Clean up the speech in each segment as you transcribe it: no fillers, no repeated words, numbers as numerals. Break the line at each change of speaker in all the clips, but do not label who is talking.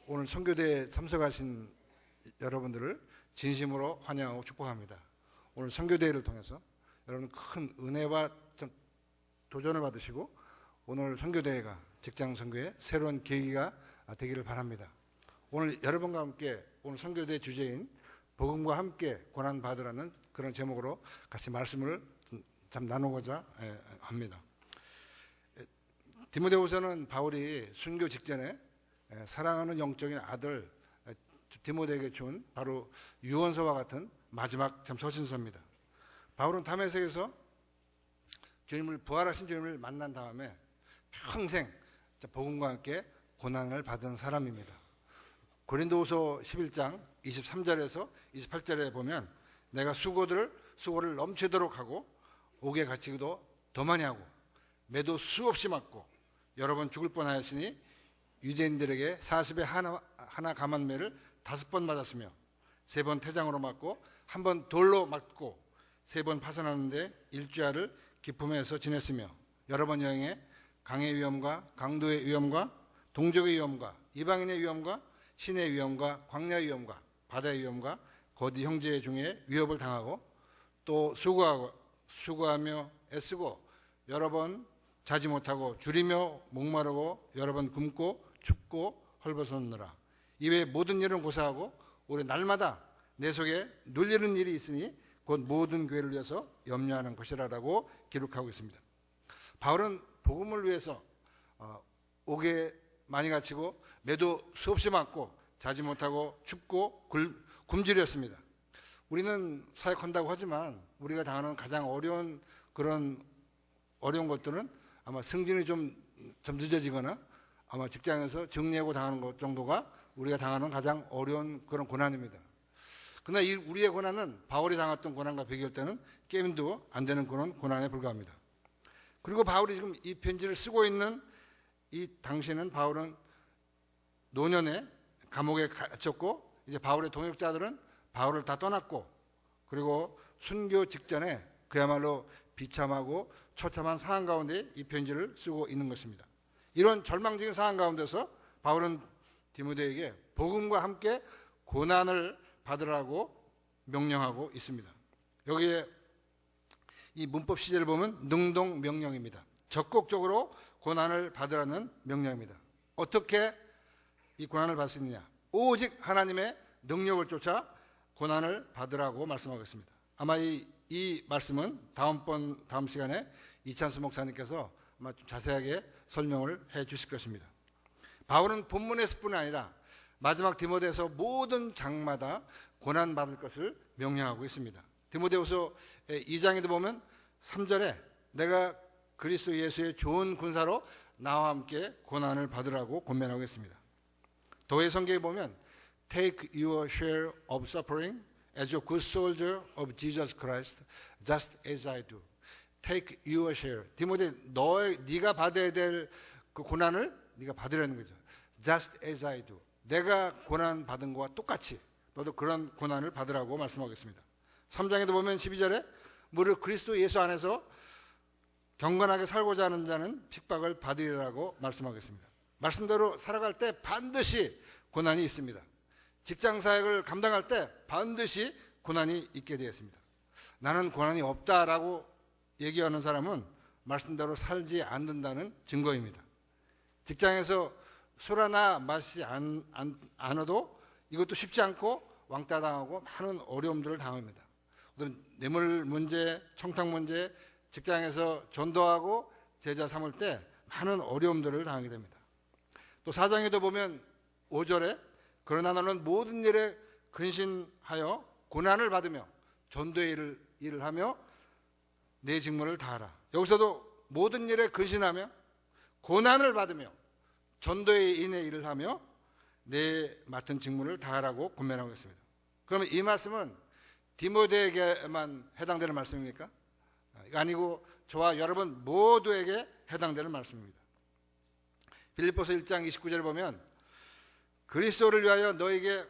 오늘 선교대에 참석하신 여러분들을 진심으로 환영하고 축복합니다. 오늘 선교대회를 통해서 여러분 큰 은혜와 도전을 받으시고 오늘 선교대회가 직장 선교의 새로운 계기가 되기를 바랍니다. 오늘 여러분과 함께 오늘 선교대 주제인 복음과 함께 고난 받으라는 그런 제목으로 같이 말씀을 좀 나누고자 합니다. 디모데후서는 바울이 순교 직전에 사랑하는 영적인 아들 디모데에게 준 바로 유언서와 같은 마지막 서신서입니다. 바울은 다메섹에서 부활하신 주님을 만난 다음에 평생 복음과 함께 고난을 받은 사람입니다. 고린도후서 11장 23절에서 28절에 보면 내가 수고를 넘치도록 하고 옥에 갇히기도 더 많이 하고 매도 수없이 맞고 여러 번 죽을 뻔하였으니 유대인들에게 40에 하나 감한매를 5번 맞았으며 3번 태장으로 맞고 1번 돌로 맞고 3번 파산하는데 일주야를 기품에서 지냈으며 여러 번 여행에 강의 위험과 강도의 위험과 동족의 위험과 이방인의 위험과 신의 위험과 광야의 위험과 바다의 위험과 거디 형제 중에 위협을 당하고 또 수고하며 애쓰고 여러 번 자지 못하고 줄이며 목마르고 여러 번 굶고 춥고 헐벗었느라 이외의 모든 일은 고사하고 올해 날마다 내 속에 놀리는 일이 있으니 곧 모든 교회를 위해서 염려하는 것이라고 기록하고 있습니다. 바울은 복음을 위해서 옥에 많이 갇히고 매도 수없이 맞고 자지 못하고 춥고 굶주렸습니다. 우리는 사역한다고 하지만 우리가 당하는 가장 어려운 것들은 아마 승진이 좀 늦어지거나 아마 직장에서 정리하고 당하는 것 정도가 우리가 당하는 가장 어려운 그런 고난입니다. 그러나 우리의 고난은 바울이 당했던 고난과 비교할 때는 게임도 안 되는 그런 고난에 불과합니다. 그리고 바울이 지금 이 편지를 쓰고 있는 이 당시에는 바울은 노년에 감옥에 갇혔고 이제 바울의 동역자들은 바울을 다 떠났고 그리고 순교 직전에 그야말로 비참하고 처참한 상황 가운데 이 편지를 쓰고 있는 것입니다. 이런 절망적인 상황 가운데서 바울은 디모데에게 복음과 함께 고난을 받으라고 명령하고 있습니다. 여기에 이 문법 시제를 보면 능동 명령입니다. 적극적으로 고난을 받으라는 명령입니다. 어떻게 이 고난을 받을 수 있느냐? 오직 하나님의 능력을 쫓아 고난을 받으라고 말씀하겠습니다. 아마 이 말씀은 다음 시간에 이찬수 목사님께서 아마 좀 자세하게 설명을 해 주실 것입니다. 바울은 본문에서뿐 아니라 마지막 디모데에서 모든 장마다 고난받을 것을 명령하고 있습니다. 디모데후서 2장에도 보면 3절에 내가 그리스도 예수의 좋은 군사로 나와 함께 고난을 받으라고 권면하고 있습니다. 도의 성경에 보면 Take your share of suffering as a good soldier of Jesus Christ, just as I do. Take your share. 디모데, 네가 받아야 될 그 고난을 네가 받으라는 거죠. Just as I do. 내가 고난 받은 거와 똑같이 너도 그런 고난을 받으라고 말씀하겠습니다. 3장에도 보면 12절에 무릇 그리스도 예수 안에서 경건하게 살고자 하는 자는 핍박을 받으리라고 말씀하겠습니다. 말씀대로 살아갈 때 반드시 고난이 있습니다. 직장 사역을 감당할 때 반드시 고난이 있게 되었습니다. 나는 고난이 없다라고 얘기하는 사람은 말씀대로 살지 않는다는 증거입니다. 직장에서 술 하나 마시지 않아도 이것도 쉽지 않고 왕따 당하고 많은 어려움들을 당합니다. 뇌물 문제, 청탁 문제, 직장에서 전도하고 제자 삼을 때 많은 어려움들을 당하게 됩니다. 또 4장에도 보면 5절에 그러나 너는 모든 일에 근신하여 고난을 받으며 전도의 일을 하며 내 직무를 다하라. 여기서도 모든 일에 근신하며 고난을 받으며 전도의 인의 일을 하며 내 맡은 직무를 다하라고 권면하고 있습니다. 그러면 이 말씀은 디모데에게만 해당되는 말씀입니까? 아니고 저와 여러분 모두에게 해당되는 말씀입니다. 빌립보서 1장 29절에 보면 그리스도를 위하여 너에게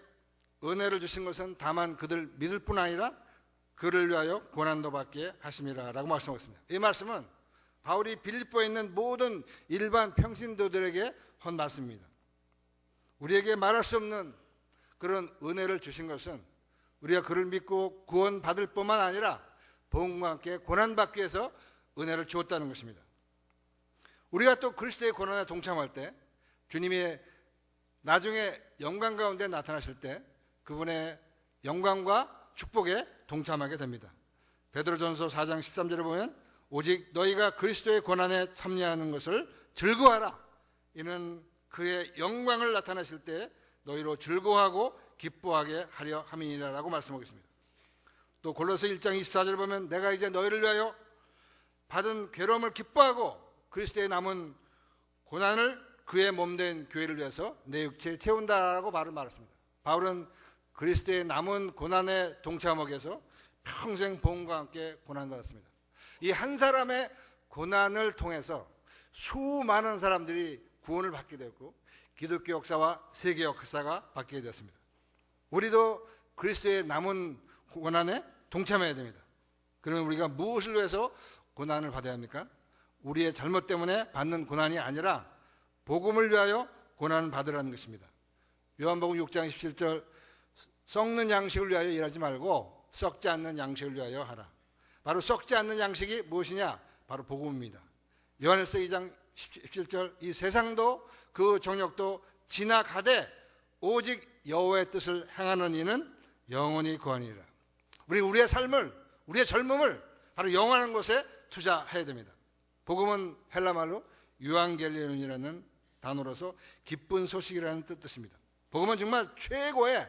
은혜를 주신 것은 다만 그들 믿을 뿐 아니라 그를 위하여 고난도 받게 하심이라 라고 말씀하고 있습니다. 이 말씀은 바울이 빌립보에 있는 모든 일반 평신도들에게 한 말씀입니다. 우리에게 말할 수 없는 그런 은혜를 주신 것은 우리가 그를 믿고 구원받을 뿐만 아니라 복음과 함께 고난받기 위해서 은혜를 주었다는 것입니다. 우리가 또 그리스도의 고난에 동참할 때 주님이 나중에 영광 가운데 나타나실 때 그분의 영광과 축복에 동참하게 됩니다. 베드로전서 4장 13절에 보면 오직 너희가 그리스도의 고난에 참여하는 것을 즐거워하라. 이는 그의 영광을 나타나실 때 너희로 즐거워하고 기뻐하게 하려 함이니라라고 말씀하고 있습니다. 또 골로새 1장 24절에 보면 내가 이제 너희를 위하여 받은 괴로움을 기뻐하고 그리스도의 남은 고난을 그의 몸된 교회를 위해서 내 육체에 채운다라고 말했습니다. 바울은 그리스도의 남은 고난에 동참하기 위해서 평생 복음과 함께 고난받았습니다. 이 한 사람의 고난을 통해서 수많은 사람들이 구원을 받게 되었고 기독교 역사와 세계 역사가 바뀌게 되었습니다. 우리도 그리스도의 남은 고난에 동참해야 됩니다. 그러면 우리가 무엇을 위해서 고난을 받아야 합니까? 우리의 잘못 때문에 받는 고난이 아니라 복음을 위하여 고난을 받으라는 것입니다. 요한복음 6장 17절 썩는 양식을 위하여 일하지 말고 썩지 않는 양식을 위하여 하라. 바로 썩지 않는 양식이 무엇이냐? 바로 복음입니다. 요한일서 2장 17절 이 세상도 그 정욕도 지나가되 오직 여호와의 뜻을 행하는 이는 영원히 거하니라. 우리의 삶을, 우리의 젊음을 바로 영원한 것에 투자해야 됩니다. 복음은 헬라말로 유앙겔리온이라는 단어로서 기쁜 소식이라는 뜻입니다. 복음은 정말 최고의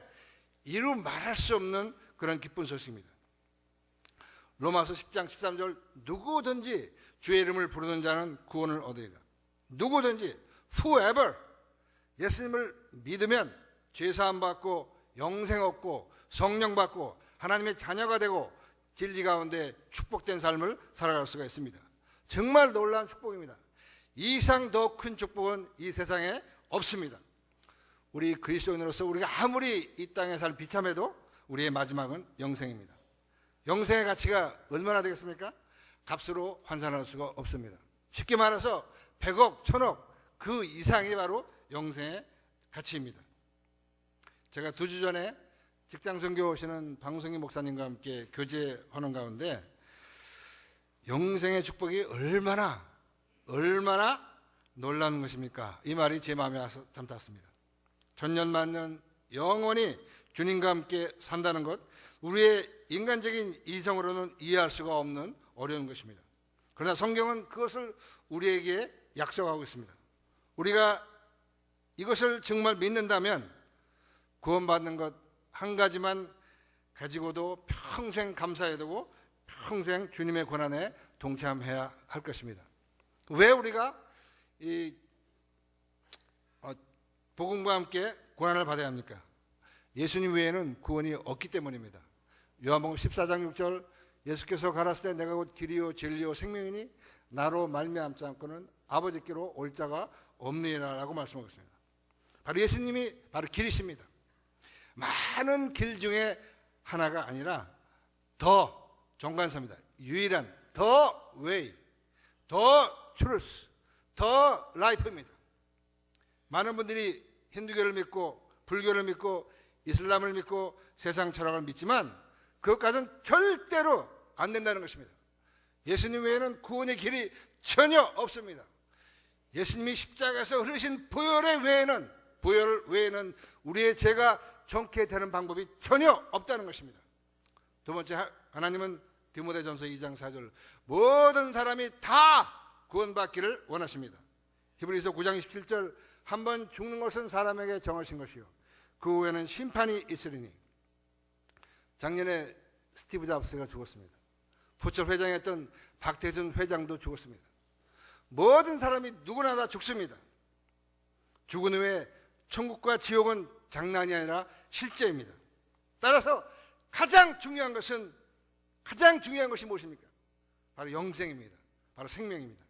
이루 말할 수 없는 그런 기쁜 소식입니다. 로마서 10장 13절 누구든지 주의 이름을 부르는 자는 구원을 얻으리라. 누구든지 whoever 예수님을 믿으면 죄사함 받고 영생 얻고 성령 받고 하나님의 자녀가 되고 진리 가운데 축복된 삶을 살아갈 수가 있습니다. 정말 놀라운 축복입니다. 이상 더 큰 축복은 이 세상에 없습니다. 우리 그리스도인으로서 우리가 아무리 이 땅에 살 비참해도 우리의 마지막은 영생입니다. 영생의 가치가 얼마나 되겠습니까? 값으로 환산할 수가 없습니다. 쉽게 말해서 100억, 1000억 그 이상이 바로 영생의 가치입니다. 제가 2주 전에 직장 선교 오시는 방송희 목사님과 함께 교제하는 가운데 영생의 축복이 얼마나 놀라운 것입니까? 이 말이 제 마음에 와서 참 닿습니다. 천년만년 영원히 주님과 함께 산다는 것, 우리의 인간적인 이성으로는 이해할 수가 없는 어려운 것입니다. 그러나 성경은 그것을 우리에게 약속하고 있습니다. 우리가 이것을 정말 믿는다면 구원받는 것 한 가지만 가지고도 평생 감사해야 되고 평생 주님의 고난에 동참해야 할 것입니다. 왜 우리가 이 복음과 함께 고난을 받아야 합니까? 예수님 외에는 구원이 없기 때문입니다. 요한복음 14장 6절 예수께서 가라사대 내가 곧 길이요 진리요 생명이니 나로 말미암지 않고는 아버지께로 올 자가 없느니라 라고 말씀하셨습니다. 바로 예수님이 바로 길이십니다. 많은 길 중에 하나가 아니라 더 정관사입니다. 유일한 더 웨이, 더 트루스, 더 라이프입니다. 많은 분들이 힌두교를 믿고 불교를 믿고 이슬람을 믿고 세상 철학을 믿지만 그것까지는 절대로 안 된다는 것입니다. 예수님 외에는 구원의 길이 전혀 없습니다. 예수님이 십자가에서 흘리신 보혈 외에는 우리의 죄가 정케 되는 방법이 전혀 없다는 것입니다. 두 번째, 하나님은 디모데전서 2장 4절 모든 사람이 다 구원받기를 원하십니다. 히브리서 9장 17절 한 번 죽는 것은 사람에게 정하신 것이요 그 후에는 심판이 있으리니. 작년에 스티브 잡스가 죽었습니다. 포철 회장이었던 박태준 회장도 죽었습니다. 모든 사람이 누구나 다 죽습니다. 죽은 후에 천국과 지옥은 장난이 아니라 실제입니다. 따라서 가장 중요한 것이 무엇입니까? 바로 영생입니다. 바로 생명입니다.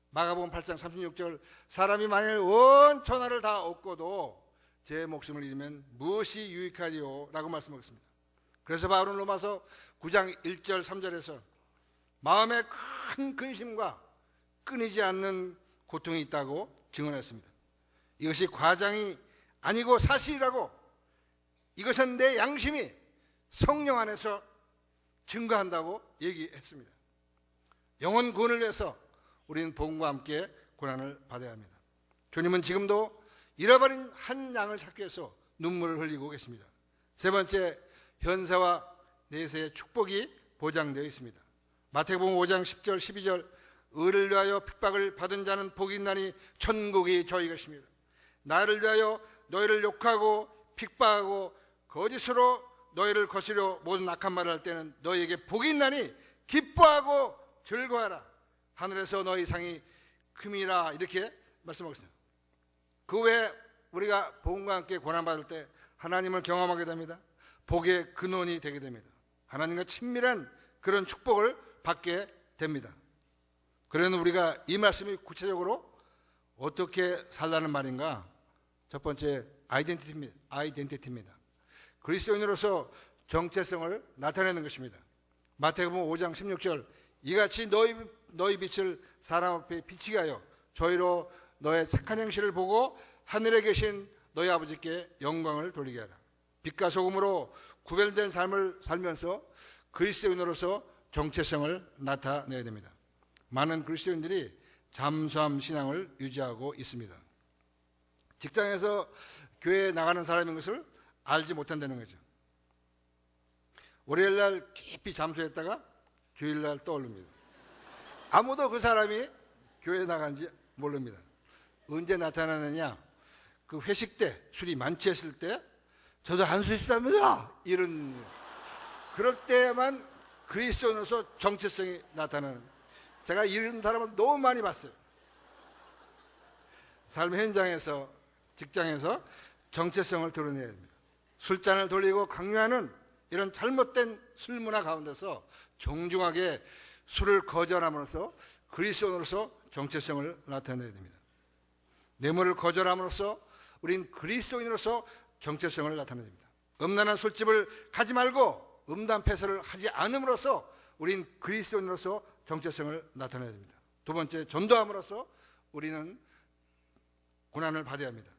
마가복음 8장 36절 사람이 만일 온 천하를 다 얻고도 제 목숨을 잃으면 무엇이 유익하리요? 라고 말씀하셨습니다. 그래서 바울은 로마서 9장 1절 3절에서 마음에 큰 근심과 끊이지 않는 고통이 있다고 증언했습니다. 이것이 과장이 아니고 사실이라고, 이것은 내 양심이 성령 안에서 증거한다고 얘기했습니다. 영혼 구원을 위해서 우리는 복음과 함께 고난을 받아야 합니다. 주님은 지금도 잃어버린 한 양을 찾기 위해서 눈물을 흘리고 계십니다. 세 번째, 현세와 내세의 축복이 보장되어 있습니다. 마태복음 5장 10절 12절, 의를 위하여 핍박을 받은 자는 복이 있나니 천국이 저희 것입니다. 나를 위하여 너희를 욕하고 핍박하고 거짓으로 너희를 거스려 모든 악한 말을 할 때는 너희에게 복이 있나니 기뻐하고 즐거워하라. 하늘에서 너희 상이 큼이라. 이렇게 말씀하고 있습니다. 그 외에 우리가 복음과 함께 고난받을 때 하나님을 경험하게 됩니다. 복의 근원이 되게 됩니다. 하나님과 친밀한 그런 축복을 받게 됩니다. 그러면 우리가 이 말씀이 구체적으로 어떻게 살라는 말인가? 첫 번째, 아이덴티티입니다. 그리스도인으로서 정체성을 나타내는 것입니다. 마태복음 5장 16절, 이같이 너희 빛을 사람 앞에 비치게 하여 저희로 너의 착한 행실을 보고 하늘에 계신 너희 아버지께 영광을 돌리게 하라. 빛과 소금으로 구별된 삶을 살면서 그리스도인으로서 정체성을 나타내야 됩니다. 많은 그리스도인들이 잠수함 신앙을 유지하고 있습니다. 직장에서 교회에 나가는 사람인 것을 알지 못한다는 거죠. 월요일날 깊이 잠수했다가 주일날 떠오릅니다. 아무도 그 사람이 교회에 나간지 모릅니다. 언제 나타나느냐? 그 회식 때 술이 만취했을 때 저도 한 수 있습니다, 이런, 그럴 때만 그리스도인으로서 정체성이 나타나는, 제가 이런 사람을 너무 많이 봤어요. 삶의 현장에서, 직장에서 정체성을 드러내야 됩니다. 술잔을 돌리고 강요하는 이런 잘못된 술 문화 가운데서 정중하게 술을 거절함으로써 그리스도인으로서 정체성을 나타내야 됩니다. 뇌물을 거절함으로써 우린 그리스도인으로서 정체성을 나타내야 됩니다. 음란한 술집을 가지 말고 음담패설을 하지 않음으로써 우린 그리스도인으로서 정체성을 나타내야 됩니다. 두 번째, 전도함으로써 우리는 고난을 받아야 합니다.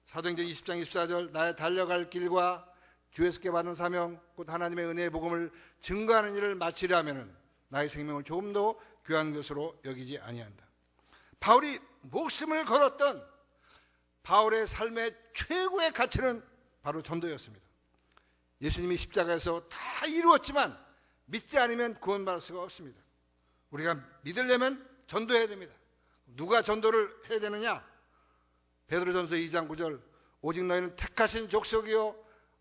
사도행전 20장 24절, 나의 달려갈 길과 주에서께 받은 사명 곧 하나님의 은혜의 복음을 증거하는 일을 마치려 하면은 나의 생명을 조금 더 귀한 것으로 여기지 아니한다. 바울이 목숨을 걸었던 바울의 삶의 최고의 가치는 바로 전도였습니다. 예수님이 십자가에서 다 이루었지만 믿지 않으면 구원받을 수가 없습니다. 우리가 믿으려면 전도해야 됩니다. 누가 전도를 해야 되느냐? 베드로전서 2장 9절, 오직 너희는 택하신 족속이요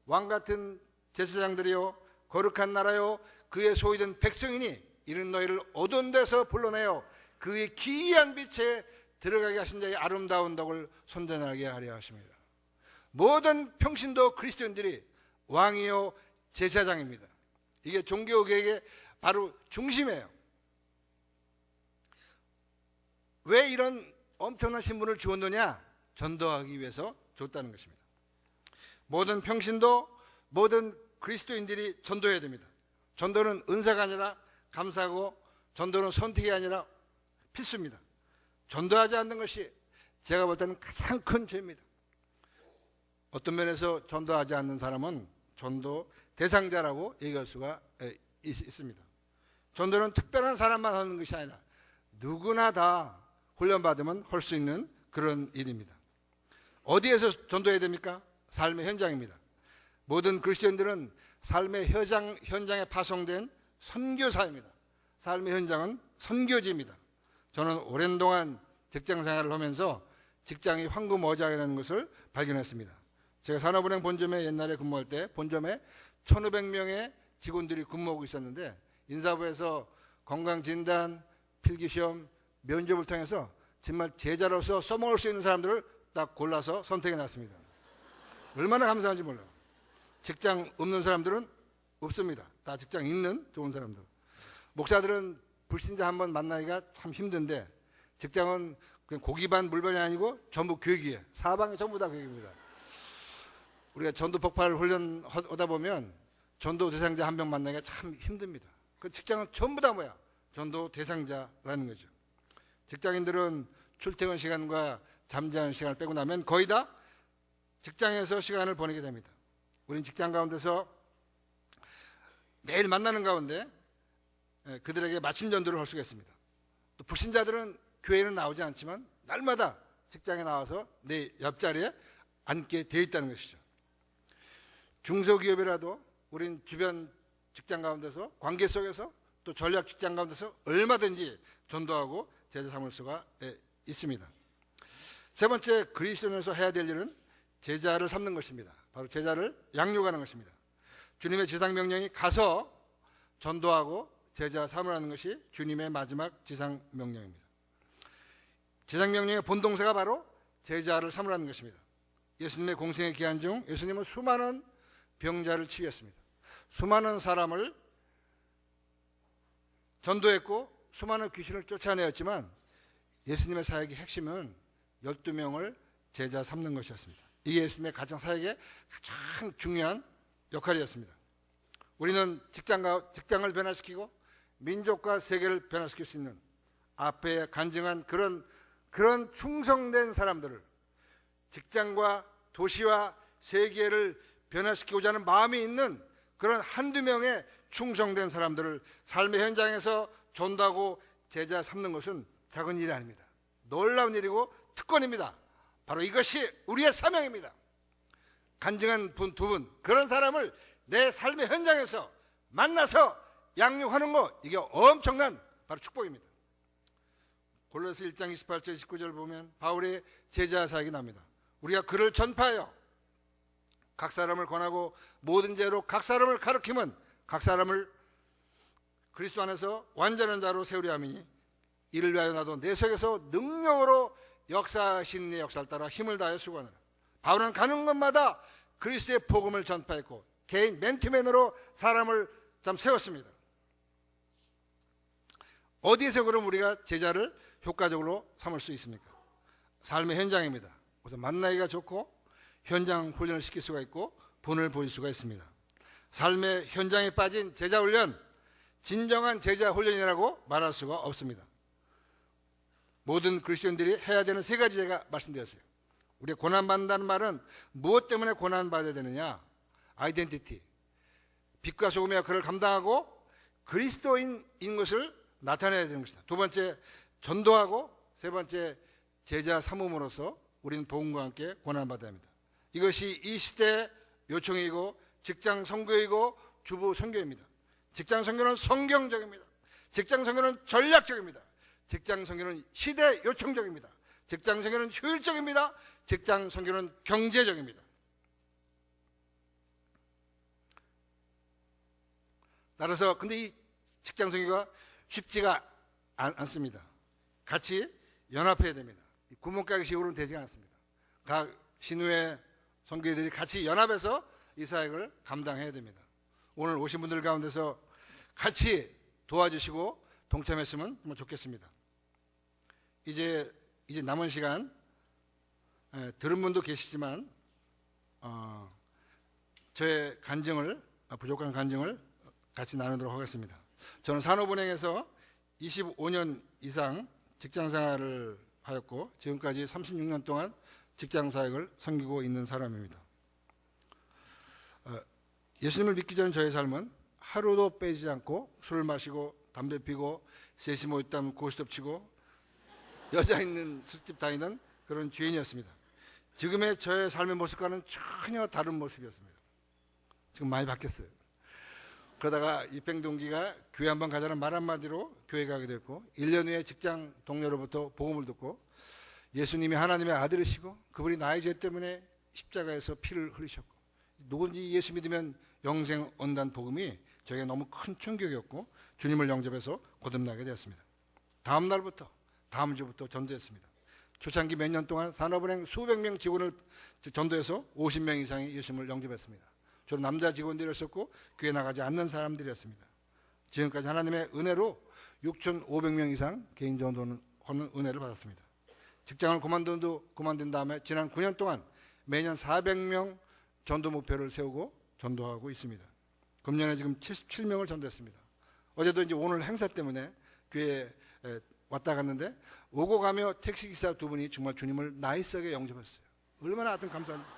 왕같은 제사장들이요 거룩한 나라요 그의 소유된 백성이니 이는 너희를 어두운 데서 불러내어 그의 기이한 빛에 들어가게 하신 자의 아름다운 덕을 선전하게 하려 하십니다. 모든 평신도 그리스도인들이 왕이요 제사장입니다. 이게 종교개혁의 바로 중심이에요. 왜 이런 엄청난 신분을 주었느냐? 전도하기 위해서 줬다는 것입니다. 모든 평신도, 모든 그리스도인들이 전도해야 됩니다. 전도는 은사가 아니라 감사하고, 전도는 선택이 아니라 필수입니다. 전도하지 않는 것이 제가 볼 때는 가장 큰 죄입니다. 어떤 면에서 전도하지 않는 사람은 전도 대상자라고 얘기할 수가 있습니다. 전도는 특별한 사람만 하는 것이 아니라 누구나 다 훈련받으면 할 수 있는 그런 일입니다. 어디에서 전도해야 됩니까? 삶의 현장입니다. 모든 그리스도인들은 삶의 현장에 파송된 선교사입니다. 삶의 현장은 선교지입니다. 저는 오랜 동안 직장 생활을 하면서 직장이 황금어장이라는 것을 발견했습니다. 제가 산업은행 본점에 옛날에 근무할 때 본점에 1,500명의 직원들이 근무하고 있었는데 인사부에서 건강진단, 필기시험, 면접을 통해서 정말 제자로서 써먹을 수 있는 사람들을 딱 골라서 선택해놨습니다. 얼마나 감사한지 몰라요. 직장 없는 사람들은 없습니다. 다 직장 있는 좋은 사람들. 목사들은 불신자 한번 만나기가 참 힘든데 직장은 그냥 고기 반 물반이 아니고 전부 교육이에요. 사방이 전부 다 교육입니다. 우리가 전도 폭발을 훈련하다 보면 전도 대상자 한 명 만나기가 참 힘듭니다. 그 직장은 전부 다 뭐야? 전도 대상자라는 거죠. 직장인들은 출퇴근 시간과 잠자는 시간을 빼고 나면 거의 다 직장에서 시간을 보내게 됩니다. 우린 직장 가운데서 매일 만나는 가운데 그들에게 마침 전도를 할 수가 있습니다. 또 불신자들은 교회는 나오지 않지만 날마다 직장에 나와서 내 옆자리에 앉게 되어 있다는 것이죠. 중소기업이라도 우린 주변 직장 가운데서 관계 속에서 또 전략 직장 가운데서 얼마든지 전도하고 제자 삼을 수가 있습니다. 세 번째, 그리스도인에서 해야 될 일은 제자를 삼는 것입니다. 바로 제자를 양육하는 것입니다. 주님의 지상명령이 가서 전도하고 제자 삼으라는 것이 주님의 마지막 지상명령입니다. 지상명령의 본동사가 바로 제자를 삼으라는 것입니다. 예수님의 공생의 기한 중 예수님은 수많은 병자를 치유했습니다. 수많은 사람을 전도했고 수많은 귀신을 쫓아내었지만 예수님의 사역의 핵심은 12명을 제자 삼는 것이었습니다. 이게 예수님의 가정 사역의 가장 중요한 역할이었습니다. 우리는 직장을 변화시키고 민족과 세계를 변화시킬 수 있는 앞에 간증한 그런 충성된 사람들을, 직장과 도시와 세계를 변화시키고자 하는 마음이 있는 그런 한두 명의 충성된 사람들을 삶의 현장에서 전도하고 제자 삼는 것은 작은 일이 아닙니다. 놀라운 일이고 특권입니다. 바로 이것이 우리의 사명입니다. 간증한 분 두 분, 그런 사람을 내 삶의 현장에서 만나서 양육하는 것, 이게 엄청난 바로 축복입니다. 골로새 1장 28절 29절 보면 바울의 제자 사역이 나옵니다. 우리가 그를 전파하여 각 사람을 권하고 모든 죄로 각 사람을 가르치면 각 사람을 그리스도 안에서 완전한 자로 세우려 함이니 이를 위하여 나도 내 속에서 능력으로 역사하시는 의 역사를 따라 힘을 다하여 수고하느라. 바울은 가는 곳마다 그리스도의 복음을 전파했고 개인 맨투맨으로 사람을 세웠습니다. 어디에서 그럼 우리가 제자를 효과적으로 삼을 수 있습니까? 삶의 현장입니다. 우선 만나기가 좋고 현장 훈련을 시킬 수가 있고 본을 보일 수가 있습니다. 삶의 현장에 빠진 제자 훈련, 진정한 제자 훈련이라고 말할 수가 없습니다. 모든 그리스도인들이 해야 되는 세 가지 제가 말씀드렸어요. 우리가 고난받는다는 말은 무엇 때문에 고난받아야 되느냐? 아이덴티티, 빛과 소금의 역할을 감당하고 그리스도인인 것을 나타내야 되는 것이다. 두 번째, 전도하고 세 번째, 제자 삼음으로써 우리는 복음과 함께 고난받아야 합니다. 이것이 이 시대의 요청이고 직장 선교이고 주부 선교입니다. 직장 선교는 성경적입니다. 직장 선교는 전략적입니다. 직장 선교는 시대 요청적입니다. 직장 선교는 효율적입니다. 직장 선교는 경제적입니다. 따라서 근데 이 직장 선교가 쉽지가 않습니다. 같이 연합해야 됩니다. 구멍가게식으로는 되지 않습니다. 각 신우의 선교회들이 같이 연합해서 이 사역을 감당해야 됩니다. 오늘 오신 분들 가운데서 같이 도와주시고 동참했으면 좋겠습니다. 이제 남은 시간 들은 분도 계시지만 저의 부족한 간증을 같이 나누도록 하겠습니다. 저는 산업은행에서 25년 이상 직장생활을 하였고 지금까지 36년 동안 직장사역을 섬기고 있는 사람입니다. 예수님을 믿기 전 저의 삶은 하루도 빼지 않고 술을 마시고 담배 피고 셋이 모였다면 고스톱 치고 여자 있는 술집 다니는 그런 죄인이었습니다. 지금의 저의 삶의 모습과는 전혀 다른 모습이었습니다. 지금 많이 바뀌었어요. 그러다가 입행동기가 교회 한번 가자는 말 한마디로 교회 가게 됐고 1년 후에 직장 동료로부터 복음을 듣고 예수님이 하나님의 아들이시고 그분이 나의 죄 때문에 십자가에서 피를 흘리셨고 누군지 예수 믿으면 영생 얻는다는 복음이 저에게 너무 큰 충격이었고 주님을 영접해서 거듭나게 되었습니다. 다음 날부터 다음 주부터 전도했습니다. 초창기 몇 년 동안 산업은행 수백 명 직원을 전도해서 50명 이상이 예수님을 영접했습니다. 저는 남자 직원들이었었고 교회 나가지 않는 사람들이었습니다. 지금까지 하나님의 은혜로 6,500명 이상 개인 전도하는 은혜를 받았습니다. 직장을 그만둔 다음에 지난 9년 동안 매년 400명 전도 목표를 세우고 전도하고 있습니다. 금년에 지금 77명을 전도했습니다. 어제도 이제 오늘 행사 때문에 교회에 왔다 갔는데 오고 가며 택시기사 두 분이 정말 주님을 나이스하게 영접했어요. 얼마나 하여튼 감사합니다.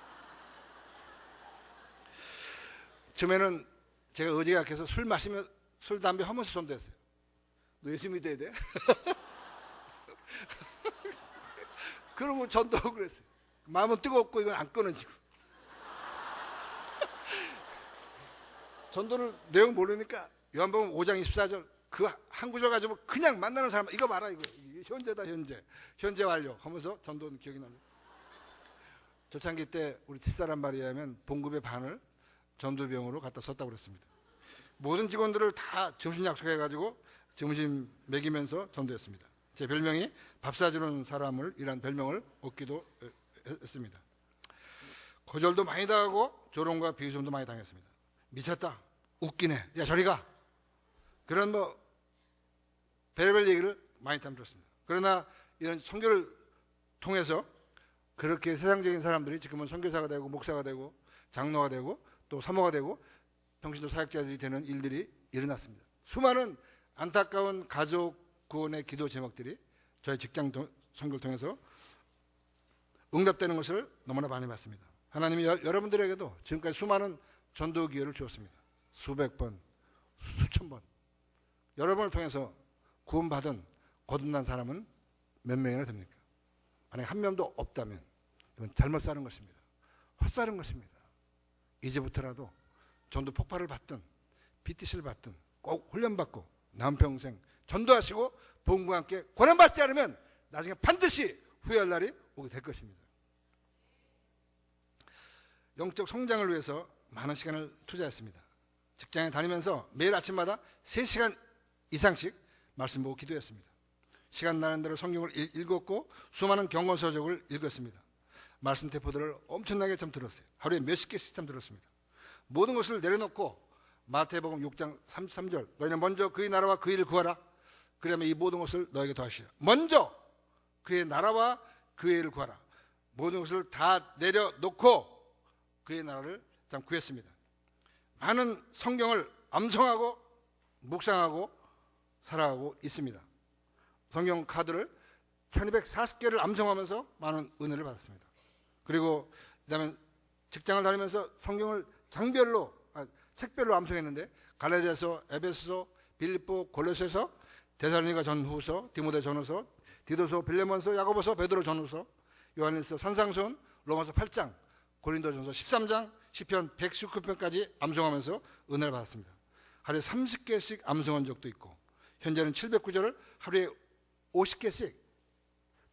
처음에는 제가 의지가 약해서 술 마시면 술 담배 하면서 전도했어요. 너 예수 믿어야 돼? 그러고 전도하고 그랬어요. 마음은 뜨겁고 이건 안 끊어지고. 전도를 내용 모르니까 요한복음 5장 24절 그 한 구절 가지고 그냥 만나는 사람 이거 봐라 이거 현재다 현재 완료 하면서 전도는 기억이 납니다. 초창기 때 우리 집사람 말에 의하면 봉급의 반을 전도비용으로 갖다 썼다고 그랬습니다. 모든 직원들을 다 점심 약속해가지고 점심 먹이면서 전도했습니다. 제 별명이 밥 사주는 사람을 이란 별명을 얻기도 했습니다. 거절도 많이 당하고 조롱과 비웃음도 많이 당했습니다. 미쳤다, 웃기네, 야 저리 가, 그런 별의별 얘기를 많이 들었습니다. 그러나 이런 선교를 통해서 그렇게 세상적인 사람들이 지금은 선교사가 되고 목사가 되고 장로가 되고 또 사모가 되고 평신도 사역자들이 되는 일들이 일어났습니다. 수많은 안타까운 가족 구원의 기도 제목들이 저희 직장 선교를 통해서 응답되는 것을 너무나 많이 봤습니다. 하나님이 여러분들에게도 지금까지 수많은 전도 기회를 주었습니다. 수백 번, 수천 번. 여러분을 통해서 구원받은 거듭난 사람은 몇 명이나 됩니까? 만약 한 명도 없다면 이건 잘못 사는 것입니다. 헛사는 것입니다. 이제부터라도 전도 폭발을 받든 BTC를 받든 꼭 훈련받고 남평생 전도하시고 복음과 함께 권한받지 않으면 나중에 반드시 후회할 날이 오게 될 것입니다. 영적 성장을 위해서 많은 시간을 투자했습니다. 직장에 다니면서 매일 아침마다 3시간 이상씩 말씀 보고 기도했습니다. 시간 나는 대로 성경을 읽었고 수많은 경건서적을 읽었습니다. 말씀 대포들을 엄청나게 참 들었어요. 하루에 몇십 개씩 참 들었습니다. 모든 것을 내려놓고 마태복음 6장 33절 너희는 먼저 그의 나라와 그 일을 구하라. 그러면 이 모든 것을 너에게 더하시라. 먼저 그의 나라와 그의 일을 구하라. 모든 것을 다 내려놓고 그의 나라를 참 구했습니다. 많은 성경을 암송하고 묵상하고 살아가고 있습니다. 성경 카드를 1240개를 암송하면서 많은 은혜를 받았습니다. 그리고 그다음에 직장을 다니면서 성경을 책별로 암송했는데 갈라디아서, 에베소서, 빌립보, 골로새서, 데살로니가 전후서, 디모데 전후서, 디도서, 빌레몬서, 야고보서, 베드로 전후서, 요한일서, 산상순, 로마서 8장, 고린도전서 13장, 시편 119편까지 암송하면서 은혜를 받았습니다. 하루에 30개씩 암송한 적도 있고 현재는 709절을 하루에 50개씩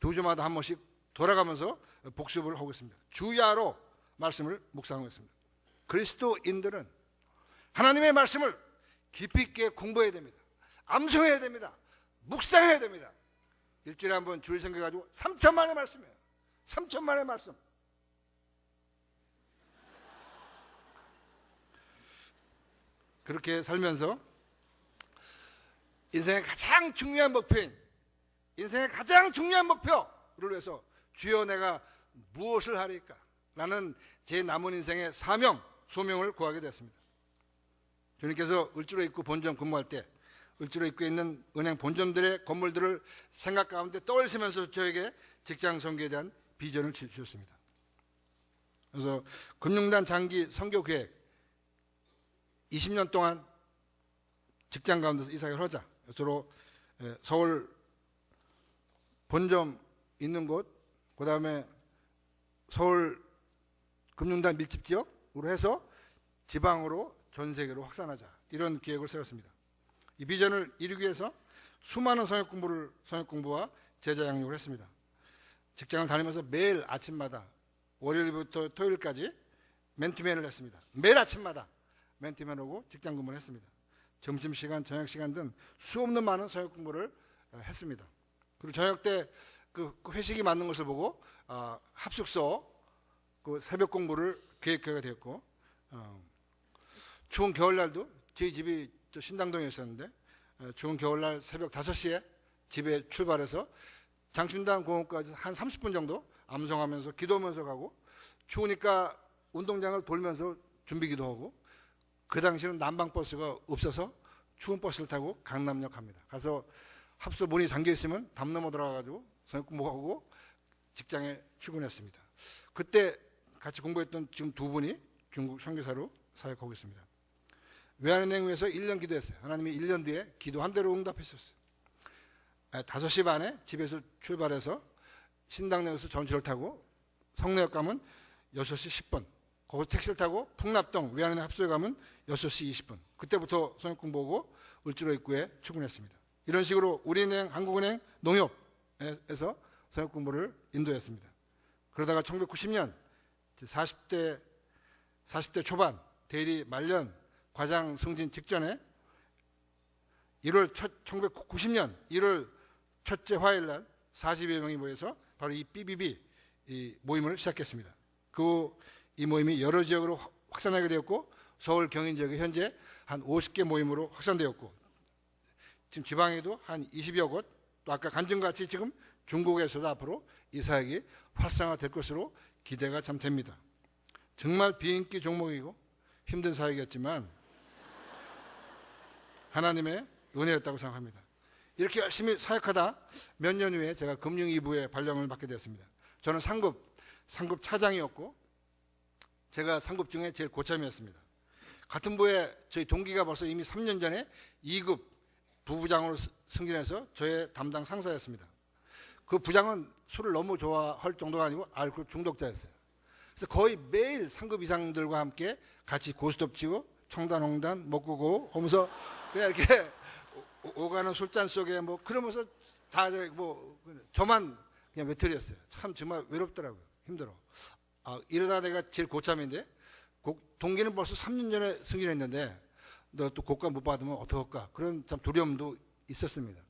2주마다 한 번씩 돌아가면서 복습을 하고 있습니다. 주야로 말씀을 묵상하고 있습니다. 그리스도인들은 하나님의 말씀을 깊이 있게 공부해야 됩니다. 암송해야 됩니다. 묵상해야 됩니다. 일주일에 한 번 주일 생겨가지고 3천만의 말씀이에요. 3천만의 말씀. 그렇게 살면서 인생의 가장 중요한 목표인 인생의 가장 중요한 목표를 위해서 주여 내가 무엇을 하리까? 라는 제 남은 인생의 사명, 소명을 구하게 됐습니다. 주님께서 을지로 입구 본점 근무할 때 을지로 입구에 있는 은행 본점들의 건물들을 생각 가운데 떠올리시면서 저에게 직장 선교에 대한 비전을 주셨습니다. 그래서 금융단 장기 선교 계획 20년 동안 직장 가운데서 이사를 하자. 주로 서울 본점 있는 곳, 그 다음에 서울 금융단 밀집 지역으로 해서 지방으로 전 세계로 확산하자. 이런 계획을 세웠습니다. 이 비전을 이루기 위해서 수많은 성역 공부와 제자 양육을 했습니다. 직장을 다니면서 매일 아침마다 월요일부터 토요일까지 맨투맨을 했습니다. 매일 아침마다 맨투맨 오고 직장 근무를 했습니다. 점심시간, 저녁시간 등 수없는 많은 성역 공부를 했습니다. 그리고 저녁 때 그 회식이 맞는 것을 보고 합숙소 그 새벽 공부를 계획하게 되었고 추운 겨울날도 저희 집이 신당동에 있었는데 추운 겨울날 새벽 5시에 집에 출발해서 장춘당 공원까지 한 30분 정도 암송하면서 기도하면서 가고 추우니까 운동장을 돌면서 준비기도 하고 그 당시에는 난방버스가 없어서 추운 버스를 타고 강남역 갑니다. 가서 합숙 문이 잠겨 있으면 담 넘어 들어가가지고 성역 공부하고 직장에 출근했습니다. 그때 같이 공부했던 지금 두 분이 중국 선교사로 사역하고 있습니다. 외환은행 위해서 1년 기도했어요. 하나님이 1년 뒤에 기도한 대로 응답했었어요. 5시 반에 집에서 출발해서 신당역에서 전철을 타고 성내역 가면 6시 10분. 거기서 택시를 타고 풍납동 외환은행 합수에 가면 6시 20분. 그때부터 성역 공부하고 을지로 입구에 출근했습니다. 이런 식으로 우리은행, 한국은행, 농협에서 성역 공부를 인도했습니다. 그러다가 1990년 40대 초반 대리 말년 과장 승진 직전에 1990년 1월 첫째 화요일 날 40여 명이 모여서 바로 이 BBB 이 모임을 시작했습니다. 이 모임이 여러 지역으로 확산하게 되었고 서울 경인 지역에 현재 한 50개 모임으로 확산되었고 지금 지방에도 한 20여 곳, 또 아까 간증같이 지금 중국에서도 앞으로 이 사역이 활성화될 것으로 기대가 참 됩니다. 정말 비인기 종목이고 힘든 사역이었지만 하나님의 은혜였다고 생각합니다. 이렇게 열심히 사역하다 몇 년 후에 제가 금융 2부에 발령을 받게 되었습니다. 저는 상급 차장이었고 제가 상급 중에 제일 고참이었습니다. 같은 부에 저희 동기가 벌써 이미 3년 전에 2급 부부장으로 승진해서 저의 담당 상사였습니다. 그 부장은 술을 너무 좋아할 정도가 아니고 알코올 중독자였어요. 그래서 거의 매일 상급 이상들과 함께 같이 고스톱 치고 청단 홍단 먹고 고 하면서 그냥 이렇게 오가는 술잔 속에 뭐 그러면서 다 뭐 저만 그냥 외톨이였어요. 참 정말 외롭더라고요. 힘들어. 이러다 내가 제일 고참인데 동기는 벌써 3년 전에 승진했는데 너 또 고가 못 받으면 어떡할까 그런 참 두려움도 있었습니다.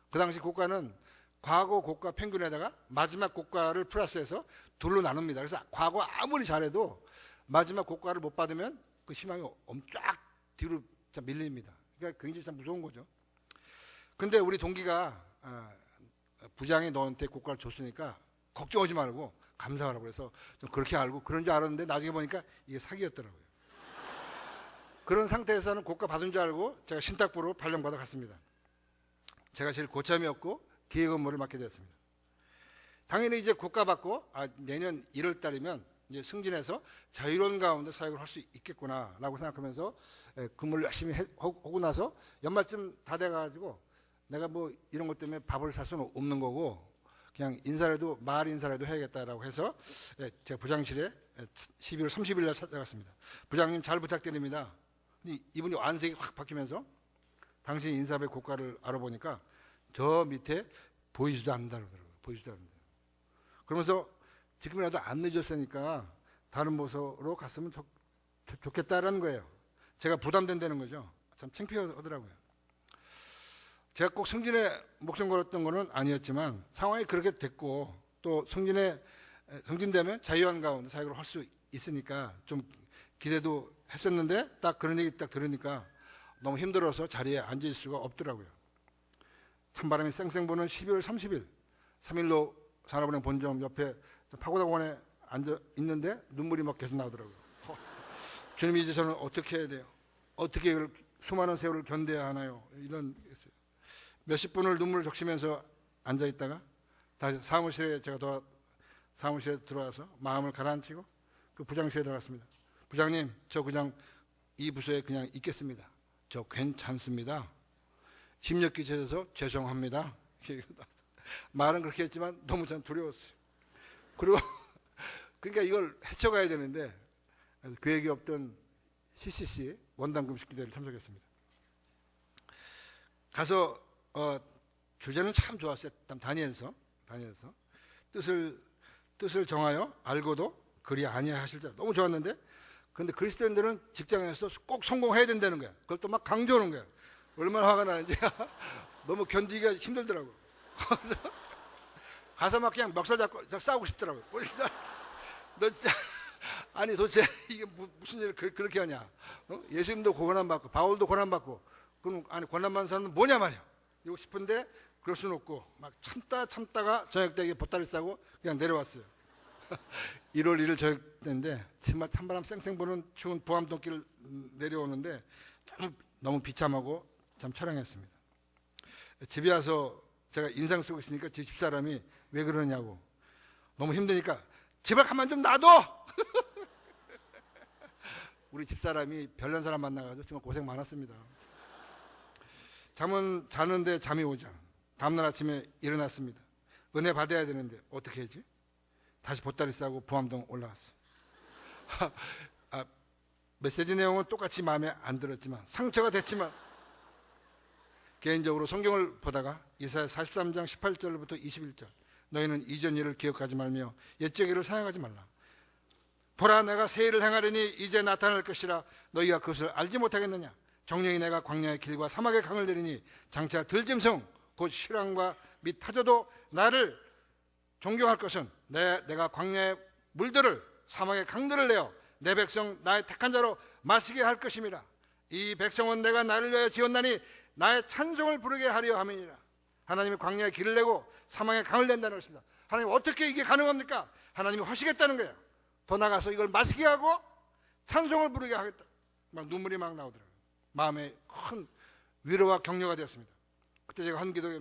그 당시 고가는 과거 고가 평균에다가 마지막 고가를 플러스해서 둘로 나눕니다. 그래서 과거 아무리 잘해도 마지막 고가를 못 받으면 그 희망이 쫙 뒤로 밀립니다. 그러니까 굉장히 참 무서운 거죠. 근데 우리 동기가 부장이 너한테 고가를 줬으니까 걱정하지 말고 감사하라고 그래서 좀 그렇게 알고 그런 줄 알았는데 나중에 보니까 이게 사기였더라고요. 그런 상태에서는 고가 받은 줄 알고 제가 신탁부로 발령받아 갔습니다. 제가 제일 고참이었고 기획 업무를 맡게 되었습니다. 당연히 이제 고가 받고 내년 1월 달이면 이제 승진해서 자유로운 가운데 사역을 할 수 있겠구나라고 생각하면서 근무를 열심히 하고 나서 연말쯤 다 돼가지고 내가 뭐 이런 것 때문에 밥을 살 수는 없는 거고 그냥 말 인사라도 해야겠다라고 해서 제가 부장실에 12월 30일 날 찾아갔습니다. 부장님 잘 부탁드립니다. 근데 이분이 안색이 확 바뀌면서 당신 인사배 고가를 알아보니까 저 밑에 보이지도 않는다고 그러더라고요. 보이지도 않는다. 그러면서 지금이라도 안 늦었으니까 다른 부서로 갔으면 좋겠다라는 거예요. 제가 부담된다는 거죠. 참 창피하더라고요. 제가 꼭 승진에 목숨 걸었던 거는 아니었지만 상황이 그렇게 됐고 또 승진되면 자유한 가운데 사역을 할 수 있으니까 좀 기대도 했었는데 딱 그런 얘기 딱 들으니까 너무 힘들어서 자리에 앉을 수가 없더라고요. 찬바람이 쌩쌩 부는 12월 30일 3일로 산업은행 본점 옆에 파고다공원에 앉아 있는데 눈물이 막 계속 나오더라고요. 주님 이제 저는 어떻게 해야 돼요? 어떻게 이걸 수많은 세월을 견뎌야 하나요? 이런 몇십 분을 눈물을 적시면서 앉아 있다가 다시 사무실에 들어와서 마음을 가라앉히고 그 부장실에 들어갔습니다. 부장님, 저 그냥 이 부서에 그냥 있겠습니다. 저 괜찮습니다. 심력기 쳐져서 죄송합니다. 말은 그렇게 했지만 너무 전 두려웠어요. 그리고 그러니까 이걸 헤쳐가야 되는데 계획이 없던 CCC 원당금식 기대를 참석했습니다. 가서 주제는 참 좋았어요. 다니엘서 뜻을 정하여 알고도 그리 아니하야 하실 줄 너무 좋았는데 그런데 그리스도인들은 직장에서 꼭 성공해야 된다는 거야. 그걸 또 막 강조하는 거야. 얼마나 화가 나는지 너무 견디기가 힘들더라고. 가서 막 그냥 멱살 잡고 싸우고 싶더라고. 너 진짜 아니 도대체 이게 무슨 일을 그렇게 하냐? 예수님도 고난 받고 바울도 고난 받고 그럼 아니 고난 받는 사람은 뭐냐 말이야. 이러고 싶은데 그럴 수는 없고 막 참다가 저녁 때 보따리 싸고 그냥 내려왔어요. 1월 1일 저녁 때인데 정말 찬바람 쌩쌩 부는 추운 보암동길을 내려오는데 너무 비참하고 참 처량했습니다. 집에 와서 제가 인상 쓰고 있으니까 제 집사람이 왜 그러냐고 너무 힘드니까 제발 가만 좀 놔둬. 우리 집사람이 별난 사람 만나가지고 정말 고생 많았습니다. 잠은 자는데 잠이 오지 않아. 다음날 아침에 일어났습니다. 은혜 받아야 되는데 어떻게 하지? 다시 보따리 싸고 보암동 올라갔어. 메시지 내용은 똑같이 마음에 안 들었지만, 상처가 됐지만, 개인적으로 성경을 보다가 이사야 43장 18절부터 21절, 너희는 이전 일을 기억하지 말며 옛적 일을 생각하지 말라. 보라, 내가 새 일을 행하려니 이제 나타날 것이라. 너희가 그것을 알지 못하겠느냐? 정령이 내가 광야의 길과 사막의 강을 내리니 장차 들짐승 곧 실황과 및 타조도 나를 존경할 것은 내가 광야의 물들을 사막의 강들을 내어 내 백성 나의 택한 자로 마시게 할 것임이라. 이 백성은 내가 나를 위하여 지었나니 나의 찬송을 부르게 하려 함이니라. 하나님이 광야의 길을 내고 사막의 강을 낸다는 것입니다. 하나님, 어떻게 이게 가능합니까? 하나님이 하시겠다는 거예요. 더 나가서 이걸 마시게 하고 찬송을 부르게 하겠다. 막 눈물이 막 나오더라고요. 마음에 큰 위로와 격려가 되었습니다. 그때 제가 한 기도에,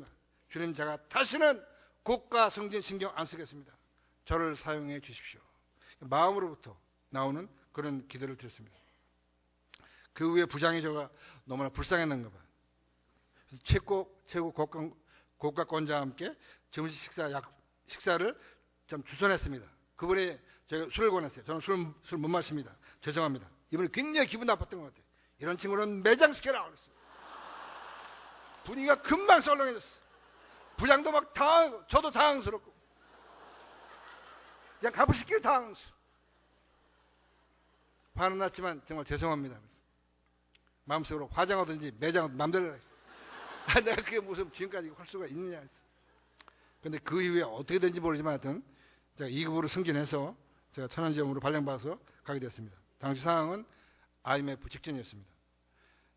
주님, 제가 다시는 국가 성진 신경 안 쓰겠습니다. 저를 사용해 주십시오. 마음으로부터 나오는 그런 기도를 드렸습니다. 그 후에 부장이 저가 너무나 불쌍했는가 봐요. 최고 고가권자와 함께 점심 식사를 좀 주선했습니다. 그분이 제가 술을 권했어요. 저는 술 못 마십니다. 죄송합니다. 이분이 굉장히 기분 나빴던 것 같아요. 이런 친구는 매장시켜라 그랬어요. 분위기가 금방 썰렁해졌어요. 부장도 막 저도 당황스럽고, 그냥 가부시키고 당황스러워. 화는 났지만 정말 죄송합니다. 마음속으로 화장하든지 매장하든지 마음대로 해. 내가 그게 무슨 지금까지 할 수가 있느냐 했어. 근데 그 이후에 어떻게 된지 모르지만 하여튼 제가 2급으로 승진해서 제가 천안지점으로 발령받아서 가게 됐습니다. 당시 상황은 IMF 직전이었습니다.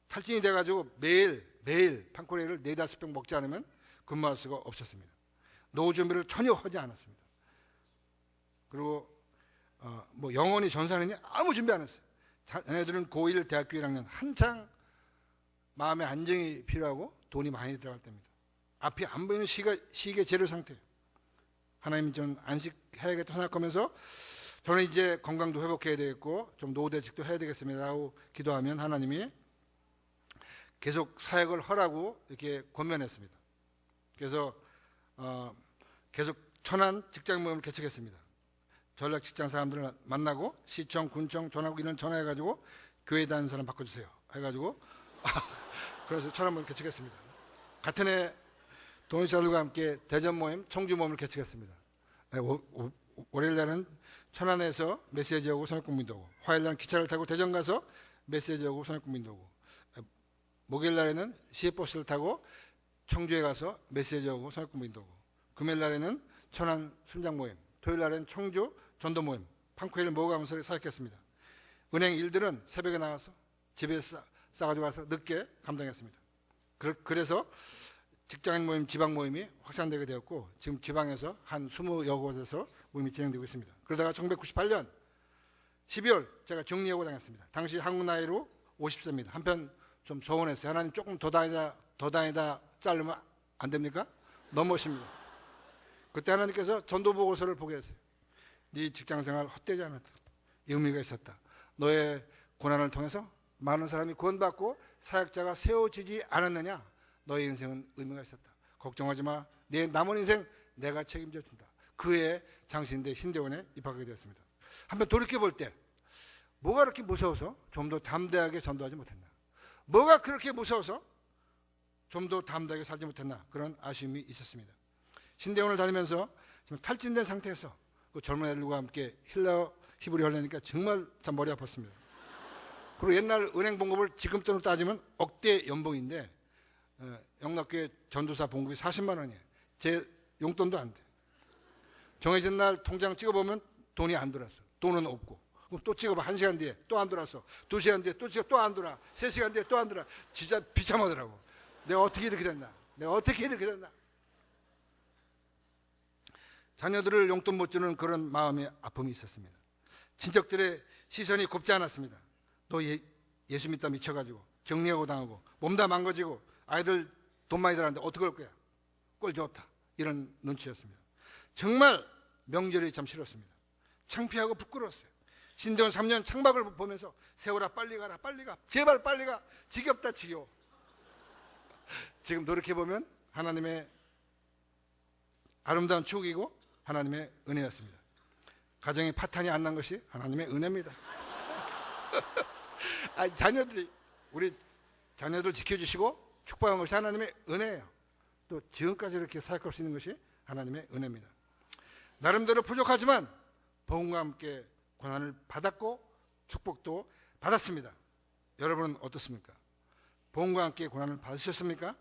탈진이 돼가지고 매일 판코레이를 4-5병 먹지 않으면 근무할 수가 없었습니다. 노후 준비를 전혀 하지 않았습니다. 그리고 뭐 영원히 전사하느니 아무 준비 안 했어요. 얘네들은 고1 대학교 1학년 한창 마음의 안정이 필요하고 돈이 많이 들어갈 때입니다. 앞이 안 보이는 시계 재료 상태예요. 하나님, 좀 안식해야겠다 생각하면서 저는 이제 건강도 회복해야 되겠고 좀 노후대책도 해야 되겠습니다 하고 기도하면 하나님이 계속 사역을 하라고 이렇게 권면했습니다. 그래서 계속 천안 직장 모임을 개척했습니다. 전략 직장 사람들을 만나고 시청, 군청, 전화국 이런 전화해가지고 교회 다니는 사람 바꿔주세요 해가지고 그래서 천안 모임 개척했습니다. 같은 해 동역자들과 함께 대전 모임, 청주 모임을 개척했습니다. 월요일 날은 천안에서 메시지하고 선역국민도 오고, 화요일 날은 기차를 타고 대전 가서 메시지하고 선역국민도 오고, 목요일 날에는 시외버스를 타고 청주에 가서 메시지하고 선역국민도 오고, 금요일 날에는 천안 순장 모임, 토요일 날에는 청주 전도 모임, 판코일을 모아가면서 사역했습니다. 은행 일들은 새벽에 나와서 집에 싸가지고 와서 늦게 감당했습니다. 그래서 직장인 모임, 지방 모임이 확산되게 되었고 지금 지방에서 한 20여 곳에서 모임이 진행되고 있습니다. 그러다가 1998년 12월 제가 정리하고 다녔습니다. 당시 한국 나이로 50세입니다. 한편 좀 서운했어요. 하나님, 조금 더 다니다 자르면 안 됩니까? 너무 멋집니다. 그때 하나님께서 전도 보고서를 보게 했어요. 네 직장생활 헛되지 않았다. 의미가 있었다. 너의 고난을 통해서 많은 사람이 구원받고 사역자가 세워지지 않았느냐? 너의 인생은 의미가 있었다. 걱정하지 마. 내 남은 인생 내가 책임져 준다. 그해 장신대 신대원에 입학하게 되었습니다. 한번 돌이켜볼 때 뭐가 그렇게 무서워서 좀 더 담대하게 전도하지 못했나? 뭐가 그렇게 무서워서 좀 더 담대하게 살지 못했나? 그런 아쉬움이 있었습니다. 신대원을 다니면서 지금 탈진된 상태에서 그 젊은 애들과 함께 히브리 하려니까 정말 참 머리 아팠습니다. 그리고 옛날 은행 봉급을 지금 돈으로 따지면 억대 연봉인데 영락교회 전도사 봉급이 40만 원이에요. 제 용돈도 안 돼. 정해진 날 통장 찍어보면 돈이 안 들어왔어. 돈은 없고. 그럼 또 찍어봐. 1시간 뒤에 또 안 들어왔어. 2시간 뒤에 또 찍어 또 안 들어와. 3시간 뒤에 또 안 들어와. 진짜 비참하더라고. 내가 어떻게 이렇게 됐나? 자녀들을 용돈 못 주는 그런 마음의 아픔이 있었습니다. 친척들의 시선이 곱지 않았습니다. 너 예수 믿다 미쳐가지고 정리하고 당하고 몸 다 망가지고 아이들 돈 많이 들었는데 어떻게 할 거야? 꼴 없다. 이런 눈치였습니다. 정말 명절이 참 싫었습니다. 창피하고 부끄러웠어요. 신대원 3년 창박을 보면서 세월아 빨리 가라, 빨리 가, 제발 빨리 가, 지겹다 지겨워. 지금 돌이켜보면 하나님의 아름다운 추억이고 하나님의 은혜였습니다. 가정에 파탄이 안 난 것이 하나님의 은혜입니다. 우리 자녀들 지켜주시고 축복한 것이 하나님의 은혜예요. 또 지금까지 이렇게 사역할 수 있는 것이 하나님의 은혜입니다. 나름대로 부족하지만 복음과 함께 고난을 받았고 축복도 받았습니다. 여러분은 어떻습니까? 복음과 함께 고난을 받으셨습니까?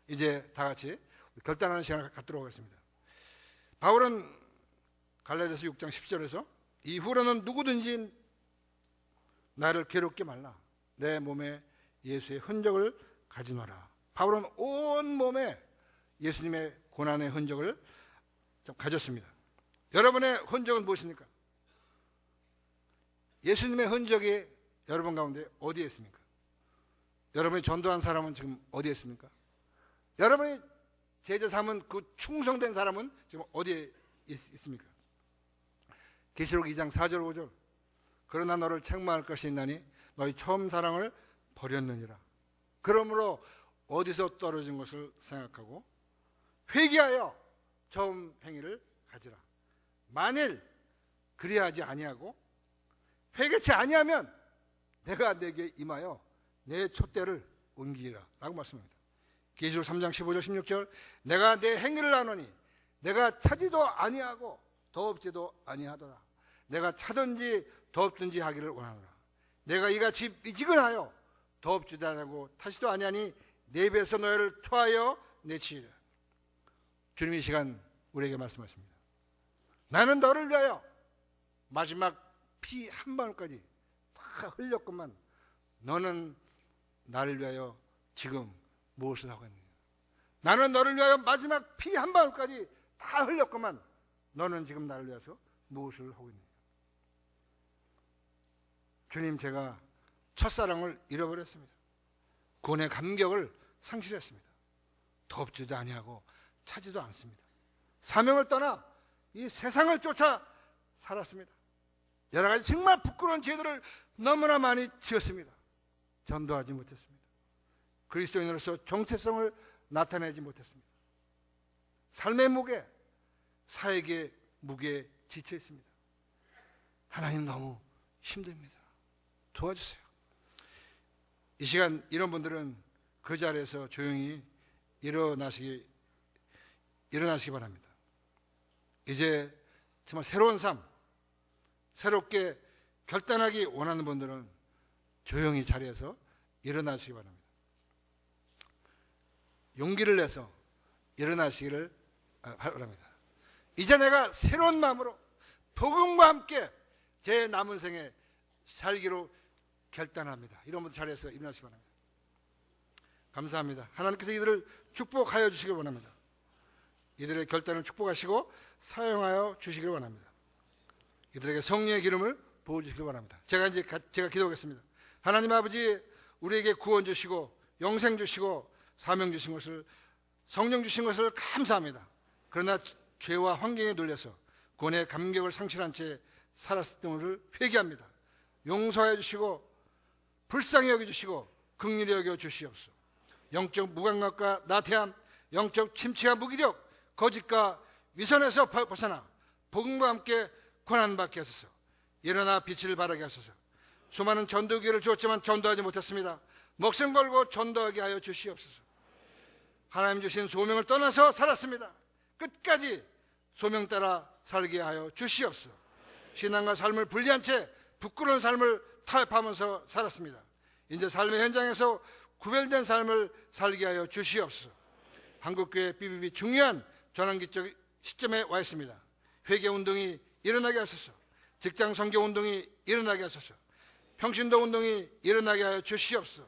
이제 다 같이 결단하는 시간을 갖도록 하겠습니다. 바울은 갈라디아서 6장 10절에서 이후로는 누구든지 나를 괴롭게 말라. 내 몸에 예수의 흔적을 가지노라. 바울은 온 몸에 예수님의 고난의 흔적을 가졌습니다. 여러분의 흔적은 무엇입니까? 예수님의 흔적이 여러분 가운데 어디에 있습니까? 여러분이 전도한 사람은 지금 어디에 있습니까? 여러분이 제자 삼은 그 충성된 사람은 지금 어디에 있습니까? 계시록 2장 4절 5절 그러나 너를 책망할 것이 있나니 너희 처음 사랑을 버렸느니라. 그러므로 어디서 떨어진 것을 생각하고 회개하여 처음 행위를 가지라. 만일 그리하지 아니하고 회개치 아니하면 내가 내게 임하여 내 촛대를 옮기리라 라고 말씀합니다. 계시록 3장 15절 16절 내가 내 행위를 아노니 내가 차지도 아니하고 더없지도 아니하도다. 내가 차든지 더없든지 하기를 원하노라. 내가 이같이 미지근하여 더없지도 아니하고 타지도 아니하니 내 입에서 너희를 토하여 내치리라. 주님이 이 시간 우리에게 말씀하십니다. 나는 너를 위하여 마지막 피 한 방울까지 다 흘렸건만 너는 나를 위하여 지금 무엇을 하고 있느냐. 나는 너를 위하여 마지막 피 한 방울까지 다 흘렸건만 너는 지금 나를 위해서 무엇을 하고 있느냐. 주님, 제가 첫사랑을 잃어버렸습니다. 구원의 감격을 상실했습니다. 덥지도 아니하고 차지도 않습니다. 사명을 떠나 이 세상을 쫓아 살았습니다. 여러 가지 정말 부끄러운 죄들을 너무나 많이 지었습니다. 전도하지 못했습니다. 그리스도인으로서 정체성을 나타내지 못했습니다. 삶의 무게, 사역의 무게에 지쳐 있습니다. 하나님 너무 힘듭니다. 도와주세요. 이 시간 이런 분들은 그 자리에서 조용히 일어나시기 바랍니다. 이제 정말 새로운 삶, 새롭게 결단하기 원하는 분들은 조용히 자리에서 일어나시기 바랍니다. 용기를 내서 일어나시기를 바랍니다. 이제 내가 새로운 마음으로 복음과 함께 제 남은 생에 살기로 결단합니다. 이런 분들 자리에서 일어나시기 바랍니다. 감사합니다. 하나님께서 이들을 축복하여 주시길 원합니다. 이들의 결단을 축복하시고 사용하여 주시길 원합니다. 이들에게 성령의 기름을 부어주시길 원합니다. 제가 기도하겠습니다. 하나님 아버지, 우리에게 구원 주시고 영생 주시고 사명 주신 것을, 성령 주신 것을 감사합니다. 그러나 죄와 환경에 눌려서 구원의 감격을 상실한 채 살았을 때를 회개합니다. 용서해 주시고 불쌍히 여겨주시고 긍휼히 여겨 주시옵소서. 영적 무감각과 나태함, 영적 침체와 무기력, 거짓과 위선에서 벗어나 복음과 함께 고난받게 하소서. 일어나 빛을 발하게 하소서. 수많은 전도기회를 주었지만 전도하지 못했습니다. 목숨 걸고 전도하게 하여 주시옵소서. 하나님 주신 소명을 떠나서 살았습니다. 끝까지 소명 따라 살게 하여 주시옵소서. 신앙과 삶을 분리한 채 부끄러운 삶을 타협하면서 살았습니다. 이제 삶의 현장에서 구별된 삶을 살게 하여 주시옵소서. 한국교회 BBB 중요한 전환기적 시점에 와 있습니다. 회개운동이 일어나게 하소서. 직장 선교운동이 일어나게 하소서. 평신도 운동이 일어나게 하여 주시옵소서.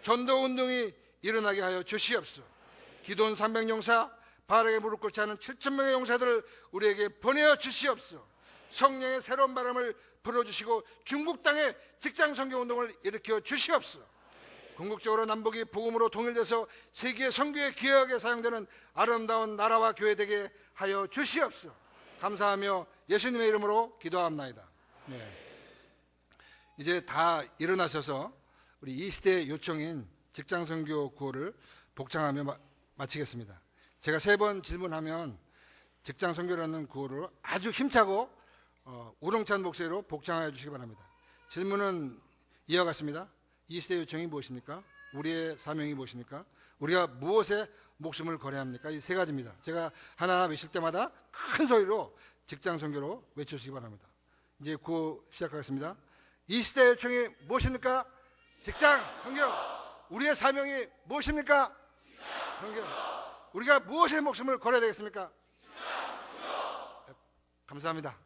전도운동이 일어나게 하여 주시옵소서. 기도원 300용사, 바르게 무릎 꿇지 않은 7,000명의 용사들을 우리에게 보내어 주시옵소서. 성령의 새로운 바람을 불어주시고 중국 땅에 직장 선교운동을 일으켜 주시옵소서. 궁극적으로 남북이 복음으로 통일돼서 세계 선교에 기여하게 사용되는 아름다운 나라와 교회 되게 하여 주시옵소서. 감사하며 예수님의 이름으로 기도합나이다. 네. 이제 다 일어나셔서 우리 이 시대의 요청인 직장선교 구호를 복창하며 마치겠습니다. 제가 3번 질문하면 직장선교라는 구호를 아주 힘차고 우렁찬 목소리로 복창해 주시기 바랍니다. 질문은 이와 같습니다. 이 시대의 요청이 무엇입니까? 우리의 사명이 무엇입니까? 우리가 무엇에 목숨을 걸어야 합니까? 이 3가지입니다. 제가 하나 외칠 때마다 큰 소리로 직장선교로 외쳐주시기 바랍니다. 이제 구호 시작하겠습니다. 이 시대의 요청이 무엇입니까? 직장선교. 우리의 사명이 무엇입니까? 직장선교. 우리가 무엇에 목숨을 걸어야 되겠습니까? 직장선교. 감사합니다.